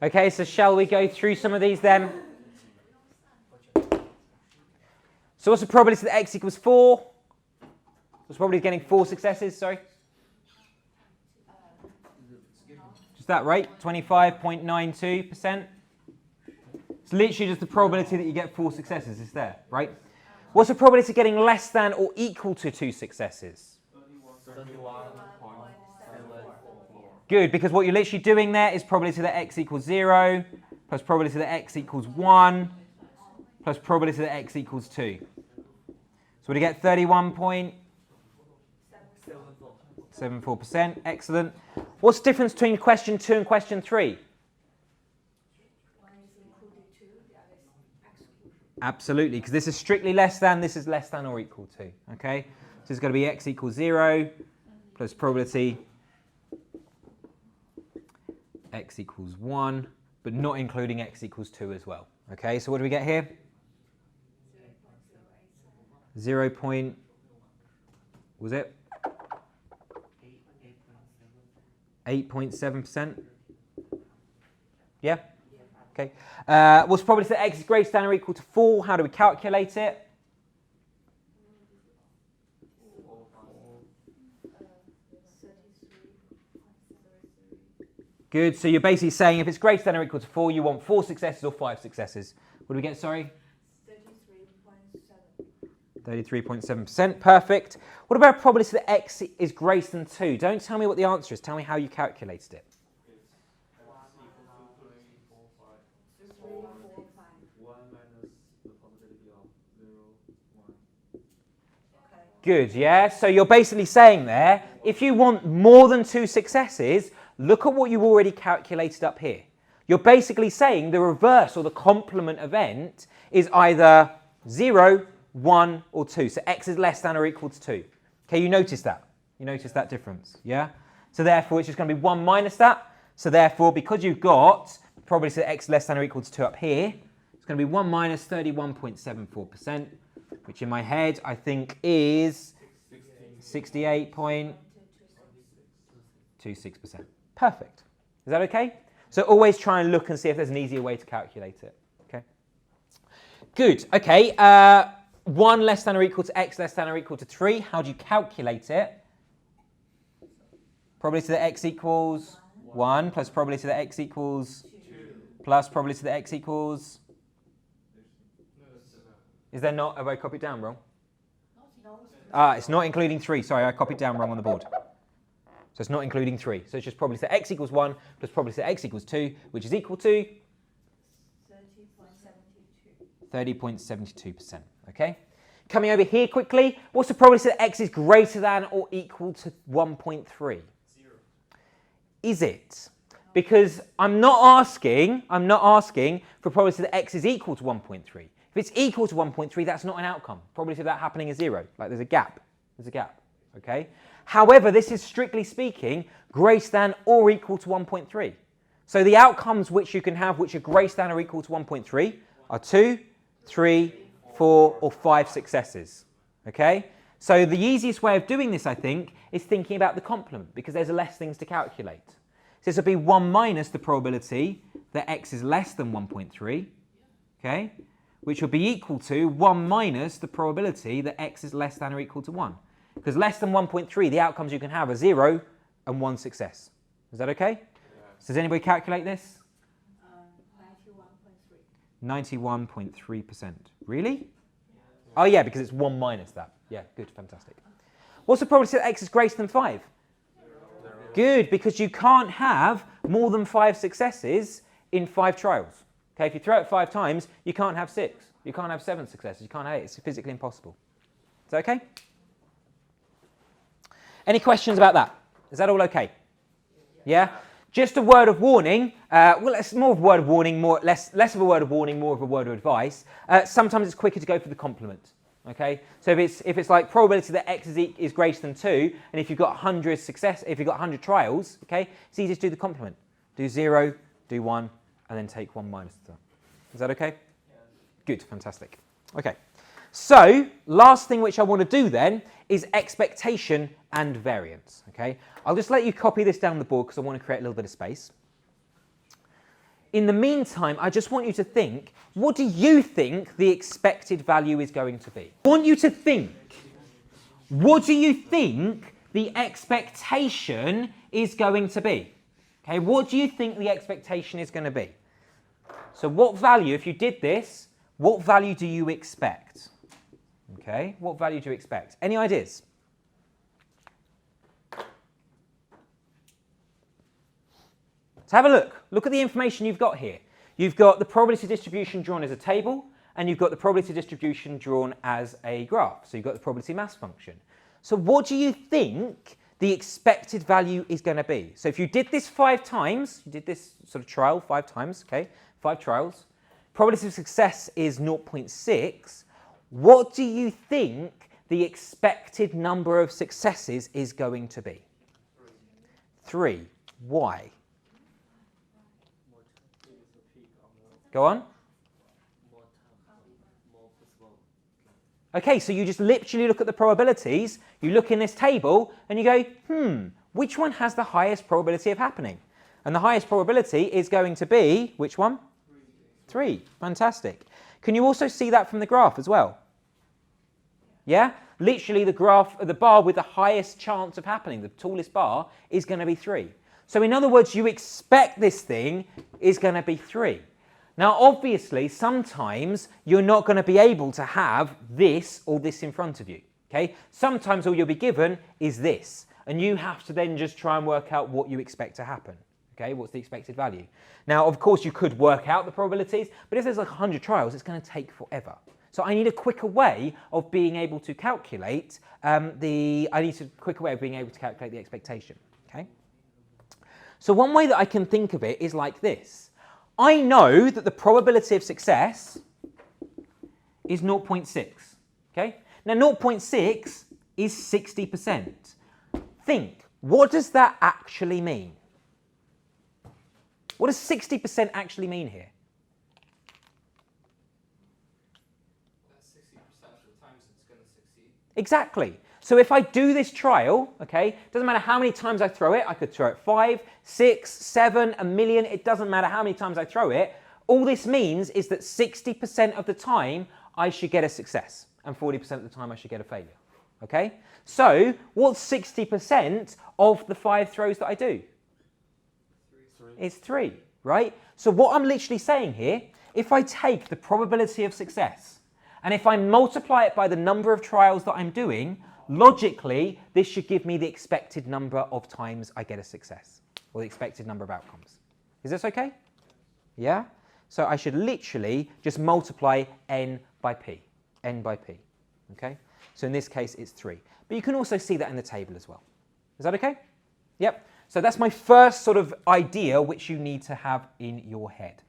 Okay, so shall we go through some of these then? So what's the probability that x equals 4? What's the probability of getting 4 successes, sorry? Just that, right? 25.92%. It's literally just the probability that you get 4 successes is there, right? What's the probability of getting less than or equal to 2 successes? 31.74. Good, because what you're literally doing there is probability that x equals 0 plus probability that x equals 1 plus probability that x equals 2. So what do you get? 31.74%. Excellent. What's the difference between question 2 and question 3? Absolutely, because this is strictly less than, this is less than or equal to. Okay, so it's going to be x equals 0 plus probability x equals 1, but not including x equals 2 as well. Okay, so what do we get here? 0. Was it? 8.7%. Yeah? Okay. What's the probability that x is greater than or equal to 4? How do we calculate it? Good. So you're basically saying if it's greater than or equal to 4, you want 4 successes or 5 successes. What do we get, sorry? 33.7%. Perfect. What about probability that x is greater than 2? Don't tell me what the answer is. Tell me how you calculated it. Good, yeah? So you're basically saying there, if you want more than 2 successes, look at what you already calculated up here. You're basically saying the reverse or the complement event is either 0, 1 or 2. So x is less than or equal to 2. Okay, you notice that? You notice that difference, yeah? So therefore it's just going to be 1 minus that. So therefore, because you've got probability that x is less than or equal to 2 up here, it's going to be 1 minus 31.74%, which in my head I think is 68.26%. Perfect. Is that okay? So always try and look and see if there's an easier way to calculate it. Okay. Good. Okay. 1 less than or equal to x less than or equal to 3. How do you calculate it? Probability that x equals 1 plus probability that x equals 2 plus probability that x equals... Is there not? Have I copied down wrong? It's not including 3. Sorry, I copied down wrong on the board. So it's not including 3. So it's just probability that x equals 1 plus probability that x equals 2, which is equal to 30.72%. Okay. Coming over here quickly, what's the probability that x is greater than or equal to 1.3? 0. Is it? Because I'm not asking for probability that x is equal to 1.3. If it's equal to 1.3, that's not an outcome. Probability of that happening is 0. Like there's a gap. There's a gap. Okay. However, this is strictly speaking greater than or equal to 1.3. So the outcomes which you can have which are greater than or equal to 1.3 are 2, 3, 4 or 5 successes. Okay? So the easiest way of doing this, I think, is thinking about the complement because there's less things to calculate. So this will be 1 minus the probability that x is less than 1.3, okay? Which will be equal to 1 minus the probability that x is less than or equal to 1. Because less than 1.3, the outcomes you can have are 0 and 1 success. Is that okay? Yeah. So does anybody calculate this? 91.3%. Really? Yeah. Oh yeah, because it's 1 minus that. Yeah, good, fantastic. What's the probability that x is greater than 5? 0. Good, because you can't have more than 5 successes in 5 trials. Okay, if you throw it 5 times, you can't have 6. You can't have 7 successes. You can't have 8. It's physically impossible. Is that okay? Any questions about that? Is that all okay? Yeah? Just a word of warning. Well, it's more of a word of warning, less of a word of warning, more of a word of advice. Sometimes it's quicker to go for the complement. Okay? So if it's like probability that x is greater than 2, and if you've got 100 trials, okay, it's easy to do the complement. Do 0, do 1, and then take 1 minus the. Is that okay? Yeah. Good, fantastic. Okay. So, last thing which I want to do then is expectation and variance. Okay, I'll just let you copy this down the board because I want to create a little bit of space. in the meantime, I just want you to think, what do you think the expected value is going to be? I want you to think, what do you think the expectation is going to be? Okay, what do you think the expectation is going to be? So what value, if you did this, what value do you expect? Okay, what value do you expect? Any ideas? So have a look. Look at the information you've got here. You've got the probability distribution drawn as a table, and you've got the probability distribution drawn as a graph. So you've got the probability mass function. So what do you think the expected value is going to be? So if you did this 5 times, you did this sort of trial 5 times, okay, 5 trials, probability of success is 0.6. What do you think the expected number of successes is going to be? 3. Why? Go on. Okay, so you just literally look at the probabilities, you look in this table, and you go, which one has the highest probability of happening? And the highest probability is going to be, which one? 3. Fantastic. Can you also see that from the graph as well? Yeah? Literally the graph, the bar with the highest chance of happening, the tallest bar, is going to be 3. So in other words, you expect this thing is going to be 3. Now, obviously, sometimes you're not going to be able to have this or this in front of you, okay? Sometimes all you'll be given is this, and you have to then just try and work out what you expect to happen, okay? What's the expected value? Now, of course, you could work out the probabilities, but if there's like 100 trials, it's going to take forever. So I need a quicker way of being able to calculate the expectation, okay? So one way that I can think of it is like this. I know that the probability of success is 0.6, okay? Now 0.6 is 60%. Think, what does that actually mean? What does 60% actually mean here? That's 60% of the times it's going to succeed. Exactly. So if I do this trial, okay, doesn't matter how many times I throw it, I could throw it 5, 6, 7, 1,000,000, it doesn't matter how many times I throw it, all this means is that 60% of the time I should get a success and 40% of the time I should get a failure, okay? So what's 60% of the 5 throws that I do? 3. It's 3, right? So what I'm literally saying here, if I take the probability of success and if I multiply it by the number of trials that I'm doing, logically, this should give me the expected number of times I get a success, or the expected number of outcomes. Is this okay? Yeah? So I should literally just multiply n by p, okay? So in this case, it's 3. But you can also see that in the table as well. Is that okay? Yep. So that's my first sort of idea which you need to have in your head.